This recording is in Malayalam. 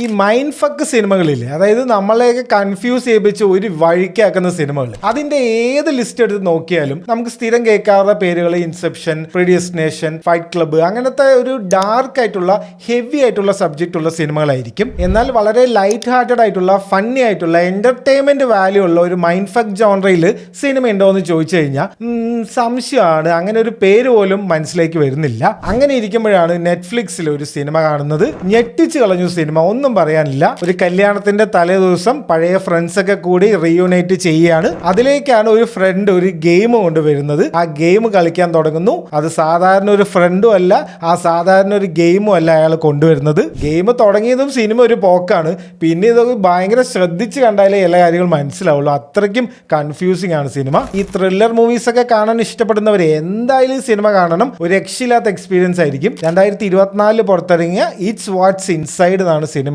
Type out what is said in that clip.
ഈ മൈൻഡ് ഫക്ക് സിനിമകളില്ലേ, അതായത് നമ്മളെയൊക്കെ കൺഫ്യൂസ് ചെയ്യിപ്പിച്ച് ഒരു വഴിക്കാക്കുന്ന സിനിമകൾ, അതിന്റെ ഏത് ലിസ്റ്റ് എടുത്ത് നോക്കിയാലും നമുക്ക് സ്ഥിരം കേൾക്കാറുള്ള പേരുകൾ ഇൻസെപ്ഷൻ, പ്രീഡിയസ്റ്റിനേഷൻ, ഫൈറ്റ് ക്ലബ്ബ്, അങ്ങനത്തെ ഒരു ഡാർക്ക് ആയിട്ടുള്ള ഹെവി ആയിട്ടുള്ള സബ്ജക്റ്റ് ഉള്ള സിനിമകളായിരിക്കും. എന്നാൽ വളരെ ലൈറ്റ് ഹാർട്ടഡ് ആയിട്ടുള്ള ഫണ്ണി ആയിട്ടുള്ള എന്റർടൈൻമെന്റ് വാല്യൂ ഉള്ള ഒരു മൈൻഡ് ഫക്ക് ജോൺറയിൽ സിനിമ ഉണ്ടോ എന്ന് ചോദിച്ചു കഴിഞ്ഞാൽ സംശയമാണ്. അങ്ങനെ ഒരു പേര് പോലും മനസ്സിലേക്ക് വരുന്നില്ല. അങ്ങനെ ഇരിക്കുമ്പോഴാണ് നെറ്റ്ഫ്ലിക്സിൽ ഒരു സിനിമ കാണുന്നത്. ഞെട്ടിച്ച് കളഞ്ഞു സിനിമ, ഒന്നും പറയാനില്ല. ഒരു കല്യാണത്തിന്റെ തലേ ദിവസം പഴയ ഫ്രണ്ട്സ് ഒക്കെ കൂടി റീയൂണൈറ്റ് ചെയ്യുകയാണ്. അതിലേക്കാണ് ഒരു ഫ്രണ്ട് ഒരു ഗെയിം കൊണ്ടുവരുന്നത്. ആ ഗെയിം കളിക്കാൻ തുടങ്ങുന്നു. അത് സാധാരണ ഒരു ഫ്രണ്ടും അല്ല, ആ സാധാരണ ഒരു ഗെയിമും അല്ല അയാൾ കൊണ്ടുവരുന്നത്. ഗെയിം തുടങ്ങിയതും സിനിമ ഒരു പോക്കാണ്. പിന്നെ ഇതൊക്കെ ഭയങ്കര ശ്രദ്ധിച്ച് കണ്ടാലേ എല്ലാ കാര്യങ്ങളും മനസ്സിലാവുള്ളൂ. അത്രയ്ക്കും കൺഫ്യൂസിംഗ് ആണ് സിനിമ. ഈ ത്രില്ലർ മൂവീസ് ഒക്കെ കാണാൻ ഇഷ്ടപ്പെടുന്നവർ എന്തായാലും സിനിമ കാണണം. ഒരു രക്ഷയില്ലാത്ത എക്സ്പീരിയൻസ് ആയിരിക്കും. 2024 പുറത്തിറങ്ങിയ ഇറ്റ്സ് വാട്ട്സ് ഇൻസൈഡ് എന്നാണ് സിനിമ.